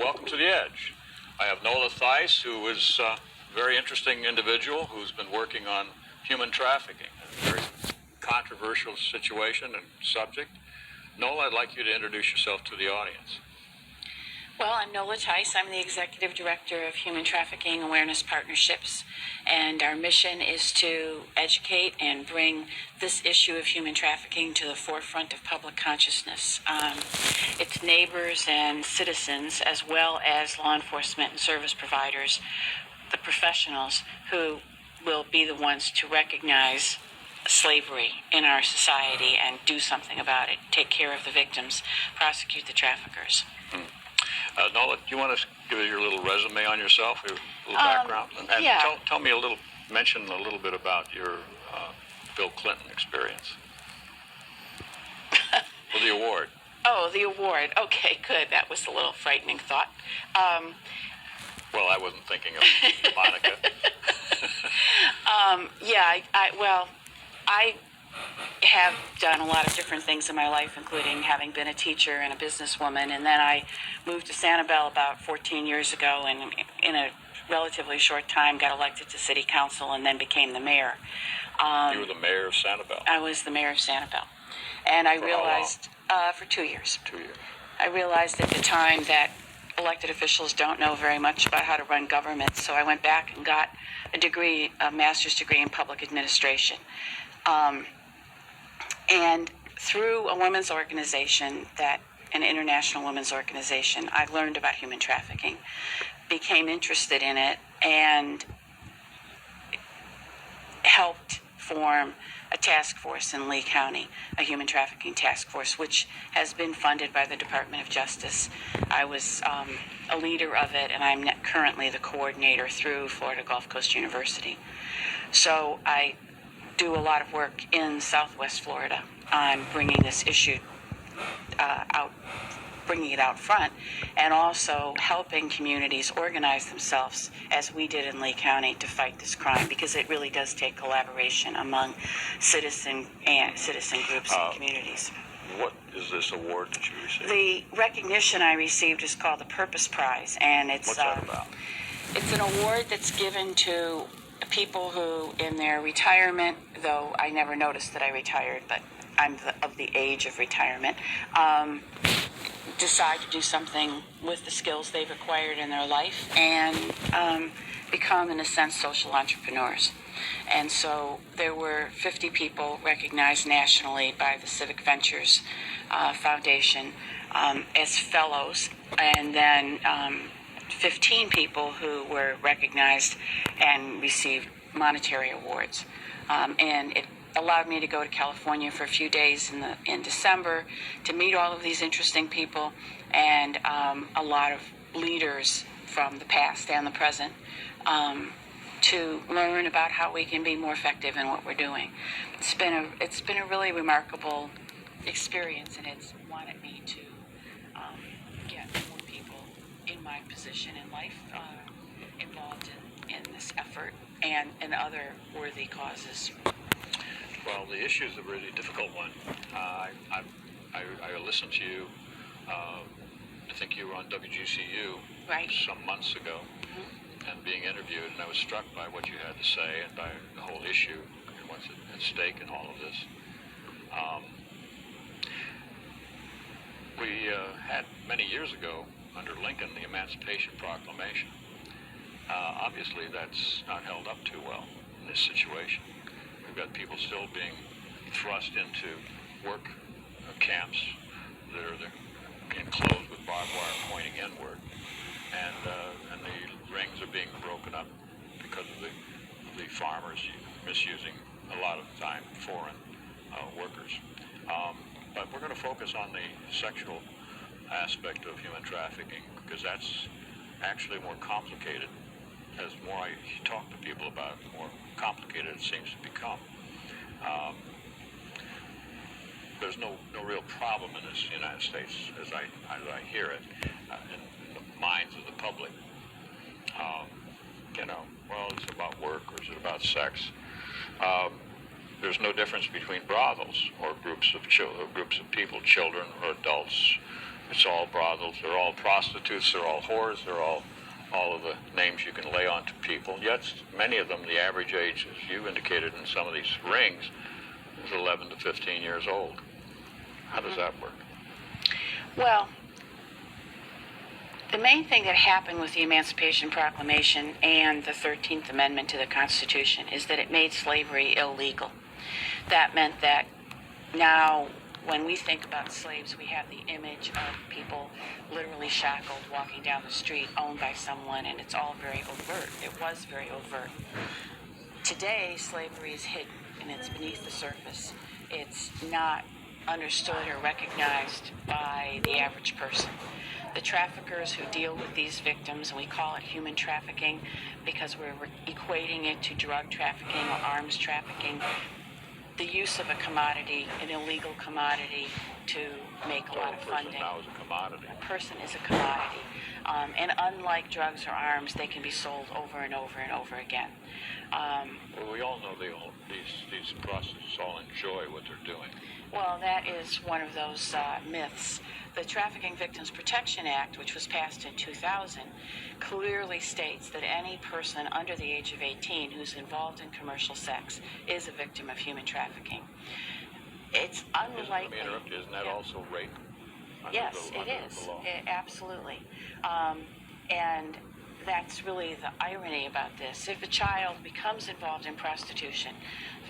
welcome to The Edge. I have Nola Theis, who is a very interesting individual who's been working on human trafficking, a very controversial situation and subject. Nola, I'd like you to introduce yourself to the audience. Well, I'm Nola Theis. I'm the Executive Director of Human Trafficking Awareness Partnerships, and our mission is to educate and bring this issue of human trafficking to the forefront of public consciousness. Its neighbors and citizens, as well as law enforcement and service providers, the professionals who will be the ones to recognize slavery in our society and do something about it, take care of the victims, prosecute the traffickers. Nola, do you want to give your little resume on yourself, your little background? And yeah. Tell me mention a little bit about your Bill Clinton experience. With the award. Oh, the award. Okay, good. That was a little frightening thought. Well, I wasn't thinking of Monica. I have done a lot of different things in my life, including having been a teacher and a businesswoman, and then I moved to Sanibel about 14 years ago, and in a relatively short time got elected to city council and then became the mayor. You were the mayor of Sanibel? I was the mayor of Sanibel. And I realized, for 2 years. 2 years. I realized at the time that elected officials don't know very much about how to run government, so I went back and got a master's degree in public administration. And through a women's organization, an international women's organization, I learned about human trafficking, became interested in it, and helped form a task force in Lee County, a human trafficking task force, which has been funded by the Department of Justice. I was a leader of it, and I'm currently the coordinator through Florida Gulf Coast University. So I do a lot of work in Southwest Florida on bringing this issue bringing it out front, and also helping communities organize themselves, as we did in Lee County, to fight this crime, because it really does take collaboration among citizen groups and communities. What is this award that you received? The recognition I received is called the Purpose Prize, and it's what's that about? It's an award that's given to people who, in their retirement, though I never noticed that I retired, but I'm of the age of retirement, decide to do something with the skills they've acquired in their life and become, in a sense, social entrepreneurs. And so there were 50 people recognized nationally by the Civic Ventures Foundation as fellows, and then 15 people who were recognized and received monetary awards. And it allowed me to go to California for a few days in December to meet all of these interesting people and a lot of leaders from the past and the present to learn about how we can be more effective in what we're doing. It's been a really remarkable experience, and it's wanted me to get more people in my position in life involved in this effort and in other worthy causes. Well, the issue is a really difficult one. I listened to you. I think you were on WGCU some months ago, and being interviewed, and I was struck by what you had to say and by the whole issue and what's at stake in all of this. We had many years ago under Lincoln the Emancipation Proclamation. Obviously, that's not held up too well in this situation. We've got people still being thrust into work camps that are enclosed with barbed wire pointing inward, and the rings are being broken up because of the farmers misusing a lot of the time foreign workers. But we're going to focus on the sexual aspect of human trafficking, because that's actually more complicated. As more I talk to people about it, the more complicated it seems to become. There's no real problem in this United States, as I hear it, in the minds of the public. Well, is it about work or is it about sex? There's no difference between brothels or groups of people, children or adults, It's all brothels. They're all prostitutes. They're all whores. They're all of the names you can lay onto people. Yet many of them, the average age, as you indicated in some of these rings, is 11 to 15 years old. How does that work? Well, the main thing that happened with the Emancipation Proclamation and the 13th Amendment to the Constitution is that it made slavery illegal. That meant that now, when we think about slaves, we have the image of people literally shackled walking down the street, owned by someone, and it's all very overt. It was very overt. Today, slavery is hidden, and it's beneath the surface. It's not understood or recognized by the average person. The traffickers who deal with these victims, and we call it human trafficking because we're equating it to drug trafficking or arms trafficking, the use of a commodity, an illegal commodity, to make a lot of funding. Now is a commodity. A person is a commodity. And unlike drugs or arms, they can be sold over and over and over again. Well, we all know these prostitutes all enjoy what they're doing. Well, that is one of those myths. The Trafficking Victims Protection Act, which was passed in 2000, clearly states that any person under the age of 18 who's involved in commercial sex is a victim of human trafficking. It's unlikely. Isn't that also rape? Yes, it is. Absolutely. And that's really the irony about this. If a child becomes involved in prostitution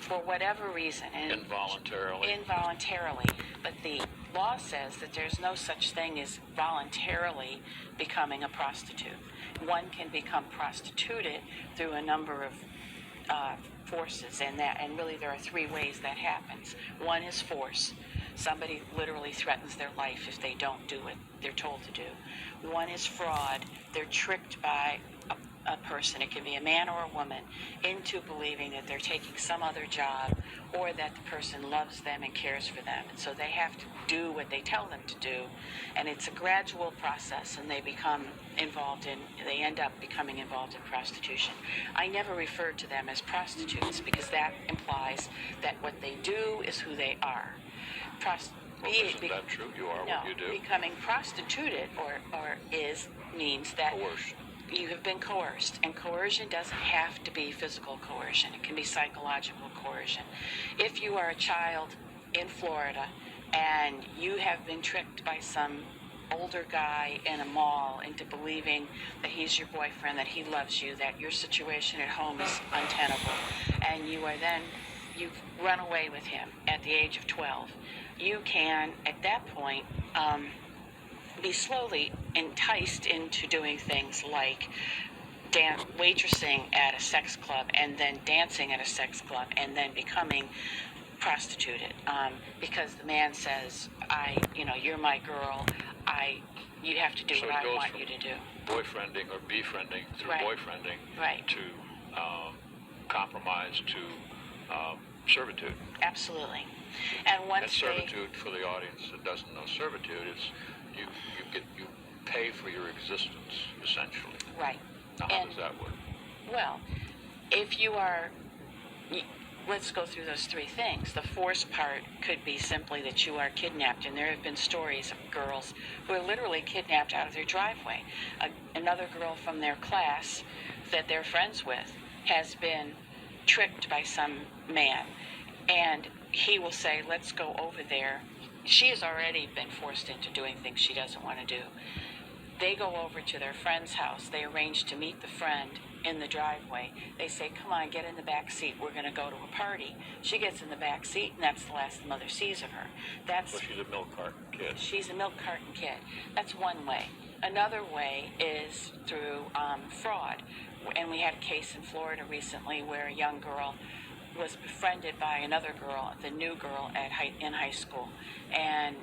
for whatever reason, and involuntarily, but the law says that there's no such thing as voluntarily becoming a prostitute. One can become prostituted through a number of forces, and really there are three ways that happens. One is force. Somebody literally threatens their life if they don't do what they're told to do. One is fraud. They're tricked by a person, it can be a man or a woman, into believing that they're taking some other job or that the person loves them and cares for them. And so they have to do what they tell them to do. And it's a gradual process, and they end up becoming involved in prostitution. I never referred to them as prostitutes because that implies that what they do is who they are. Isn't that true? You are what you do. Becoming prostituted means that coerced. You have been coerced, and coercion doesn't have to be physical coercion. It can be psychological coercion. If you are a child in Florida and you have been tricked by some older guy in a mall into believing that he's your boyfriend, that he loves you, that your situation at home is untenable, and you've run away with him at the age of 12, you can, at that point, be slowly enticed into doing things like waitressing at a sex club, and then dancing at a sex club, and then becoming prostituted, because the man says, you're my girl, you have to do what I want you to do. Boyfriending or befriending through boyfriending to compromise to servitude. Absolutely. And once servitude, for the audience that doesn't know servitude, is you pay for your existence, essentially. Right. Now, how does that work? Well, let's go through those three things. The force part could be simply that you are kidnapped, and there have been stories of girls who are literally kidnapped out of their driveway. Another girl from their class that they're friends with has been tricked by some man, and he will say, let's go over there. She has already been forced into doing things she doesn't want to do. They go over to their friend's house. They arrange to meet the friend in the driveway. They say, come on, get in the back seat. We're going to go to a party. She gets in the back seat, and that's the last the mother sees of her. She's a milk carton kid. She's a milk carton kid. That's one way. Another way is through fraud. And we had a case in Florida recently where a young girl was befriended by another girl, the new girl in high school. And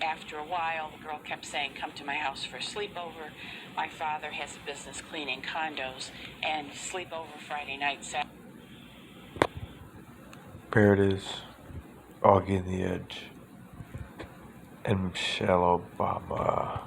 after a while, the girl kept saying, come to my house for a sleepover. My father has a business cleaning condos, and sleepover Friday night, Saturday. There it is, Augie and the Edge, and Michelle Obama.